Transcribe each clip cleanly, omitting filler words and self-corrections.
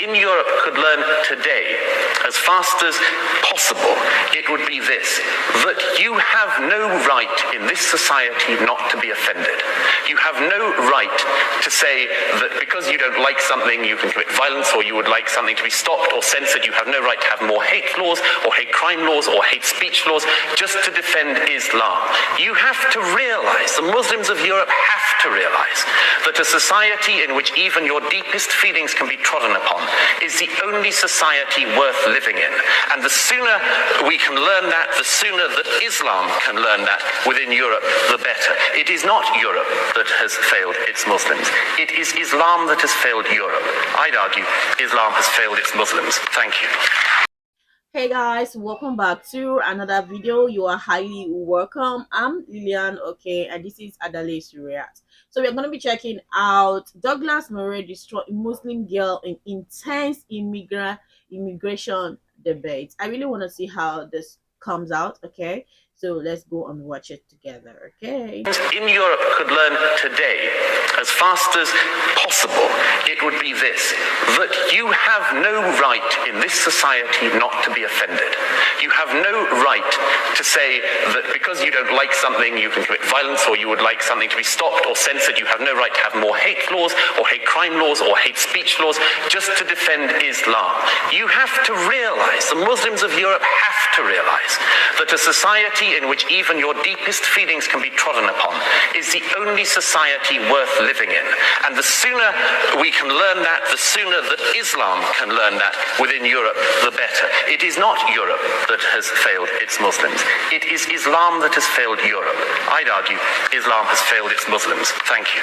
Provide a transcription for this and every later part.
in Europe could learn today, as fast as possible, it would be this: that you have no right in this society not to be offended. You have no right to say that because you don't like something, you can commit violence, or you would like something to be stopped or censored. You have no right to have more hate laws, or hate crime laws, or hate speech laws, just to defend Islam. You have to realize, the Muslims of Europe have to realize, that a society in which even your deepest feelings can be trodden upon is the only society worth living in. And the sooner we can learn that, the sooner that Islam can learn that within Europe, the better. It is not Europe that has failed its Muslims. It is Islam that has failed Europe. I'd argue Islam has failed its Muslims. Thank you. Hey guys, welcome back to another video. You are highly welcome. I'm Lillian, okay, and this is Adale's React. So we're going to be checking out Douglas Murray destroy Muslim girl in intense immigration debate. I really want to see how this comes out, okay? So let's go and watch it together, okay? In Europe could learn today, as fast as possible, it would be this: that you have no right in this society not to be offended. You have no right to say that because you don't like something, you can commit violence, or you would like something to be stopped or censored. You have no right to have more hate laws, or hate crime laws, or hate speech laws, just to defend Islam. You have to realize, the Muslims of Europe have to realize, that a society in which even your deepest feelings can be trodden upon is the only society worth living in. And the sooner we can learn that, the sooner that Islam can learn that within Europe, the better. It is not Europe that has failed its Muslims. It is Islam that has failed Europe. I'd argue Islam has failed its Muslims. Thank you.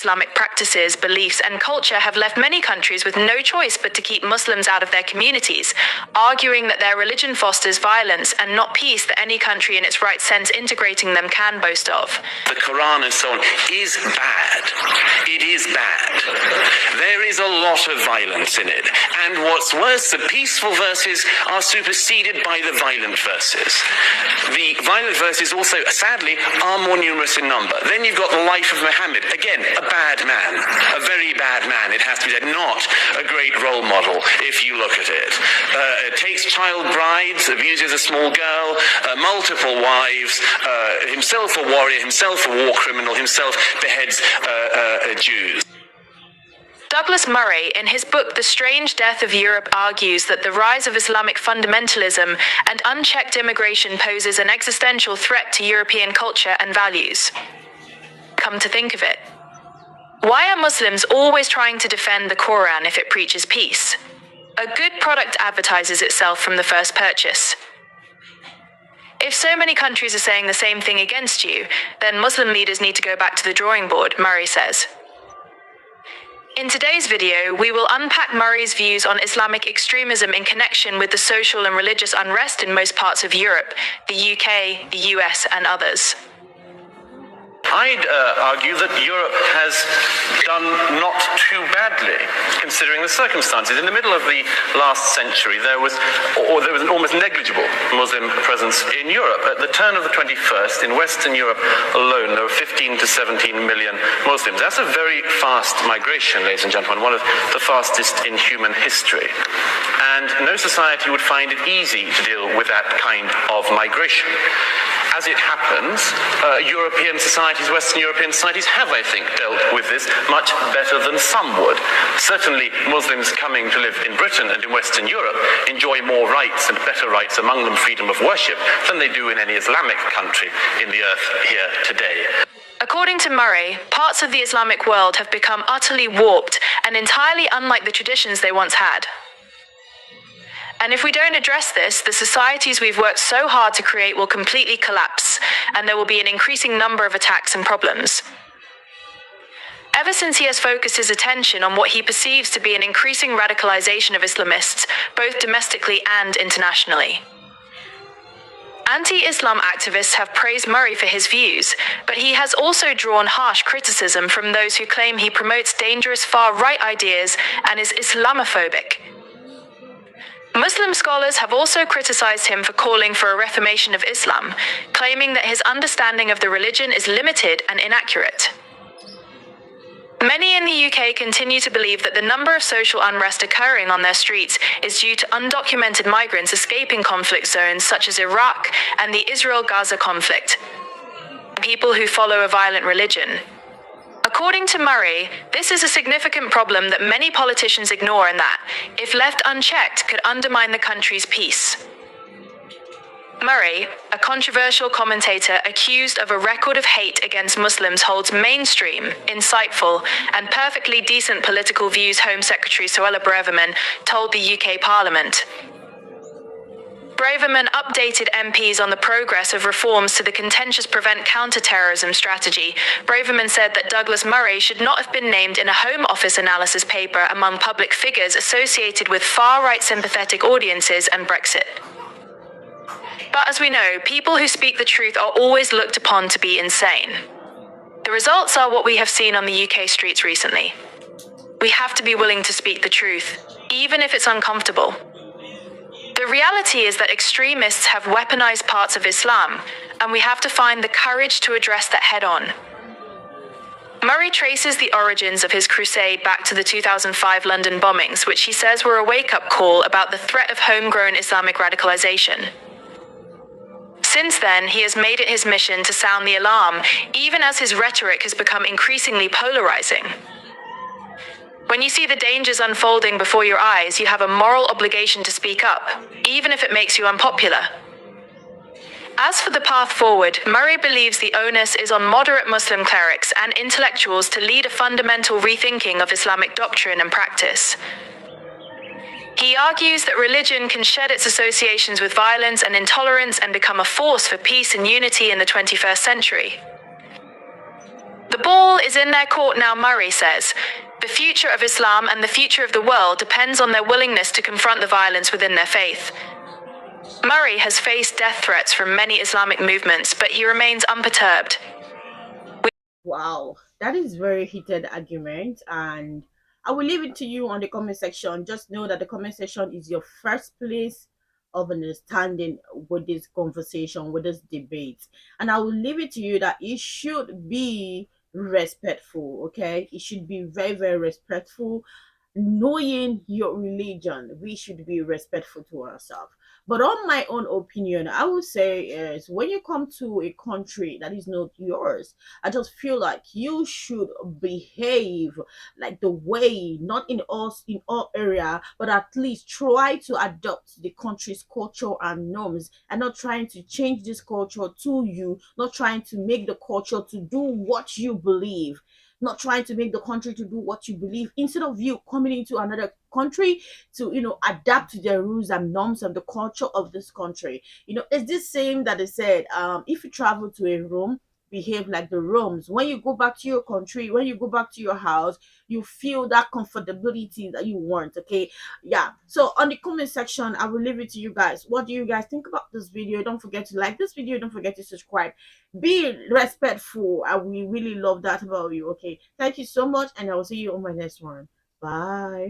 Islamic practices, beliefs, and culture have left many countries with no choice but to keep Muslims out of their communities, arguing that their religion fosters violence and not peace that any country in its right sense integrating them can boast of. The Quran and so on is bad. It is bad. There is a lot of violence in it. And what's worse, the peaceful verses are superseded by the violent verses. The violent verses also, sadly, are more numerous in number. Then you've got the life of Muhammad. Again, a bad man, a very bad man, it has to be said, not a great role model if you look at it. Takes child brides, abuses a small girl, multiple wives, himself a warrior, himself a war criminal, himself beheads Jews. Douglas Murray, in his book The Strange Death of Europe, argues that the rise of Islamic fundamentalism and unchecked immigration poses an existential threat to European culture and values. Come to think of it, why are Muslims always trying to defend the Quran if it preaches peace? A good product advertises itself from the first purchase. If so many countries are saying the same thing against you, then Muslim leaders need to go back to the drawing board, Murray says. In today's video, we will unpack Murray's views on Islamic extremism in connection with the social and religious unrest in most parts of Europe, the UK, the US, and others. I'd argue that Europe has done not too badly, considering the circumstances. In the middle of the last century, there was an almost negligible Muslim presence in Europe. At the turn of the 21st, in Western Europe alone, there were 15 to 17 million Muslims. That's a very fast migration, ladies and gentlemen, one of the fastest in human history. And no society would find it easy to deal with that kind of migration. As it happens, European societies, Western European societies have, I think, dealt with this much better than some would. Certainly, Muslims coming to live in Britain and in Western Europe enjoy more rights and better rights, among them freedom of worship, than they do in any Islamic country in the earth here today. According to Murray, parts of the Islamic world have become utterly warped and entirely unlike the traditions they once had. And if we don't address this, the societies we've worked so hard to create will completely collapse, and there will be an increasing number of attacks and problems. Ever since he has focused his attention on what he perceives to be an increasing radicalization of Islamists, both domestically and internationally. Anti-Islam activists have praised Murray for his views, but he has also drawn harsh criticism from those who claim he promotes dangerous far-right ideas and is Islamophobic. Muslim scholars have also criticized him for calling for a reformation of Islam, claiming that his understanding of the religion is limited and inaccurate. Many in the UK continue to believe that the number of social unrest occurring on their streets is due to undocumented migrants escaping conflict zones such as Iraq and the Israel-Gaza conflict. People who follow a violent religion. According to Murray, this is a significant problem that many politicians ignore and that, if left unchecked, could undermine the country's peace. Murray, a controversial commentator accused of a record of hate against Muslims, holds mainstream, insightful, and perfectly decent political views, Home Secretary Suella Braverman told the UK Parliament. Braverman updated MPs on the progress of reforms to the contentious Prevent Counter-Terrorism strategy. Braverman said that Douglas Murray should not have been named in a Home Office analysis paper among public figures associated with far-right sympathetic audiences and Brexit. But as we know, people who speak the truth are always looked upon to be insane. The results are what we have seen on the UK streets recently. We have to be willing to speak the truth, even if it's uncomfortable. The reality is that extremists have weaponized parts of Islam, and we have to find the courage to address that head-on. Murray traces the origins of his crusade back to the 2005 London bombings, which he says were a wake-up call about the threat of homegrown Islamic radicalization. Since then, he has made it his mission to sound the alarm, even as his rhetoric has become increasingly polarizing. When you see the dangers unfolding before your eyes, you have a moral obligation to speak up, even if it makes you unpopular. As for the path forward, Murray believes the onus is on moderate Muslim clerics and intellectuals to lead a fundamental rethinking of Islamic doctrine and practice. He argues that religion can shed its associations with violence and intolerance and become a force for peace and unity in the 21st century. The ball is in their court now, Murray says. The future of Islam and the future of the world depends on their willingness to confront the violence within their faith. Murray has faced death threats from many Islamic movements, but he remains unperturbed. Wow, that is very heated argument, and I will leave it to you on the comment section. Just know that the comment section is your first place of understanding with this conversation, with this debate. And I will leave it to you that it should be respectful, okay? It should be very, very respectful. Knowing your religion, we should be respectful to ourselves. But on my own opinion, I would say is when you come to a country that is not yours, I just feel like you should behave like the way, not in all area, but at least try to adopt the country's culture and norms, and not trying to change this culture to you, not trying to make the culture to do what you believe, not trying to make the country to do what you believe, instead of you coming into another country to adapt to the rules and norms and the culture of this country. It's this same that they said, if you travel to a room, behave like the Roms. When you go back to your country, when you go back to your house, you feel that comfortability that you want. Okay, yeah. So on the comment section, I will leave it to you guys. What do you guys think about this video? Don't forget to like this video, don't forget to subscribe, be respectful, and we really love that about you. Okay, thank you so much, and I will see you on my next one. Bye.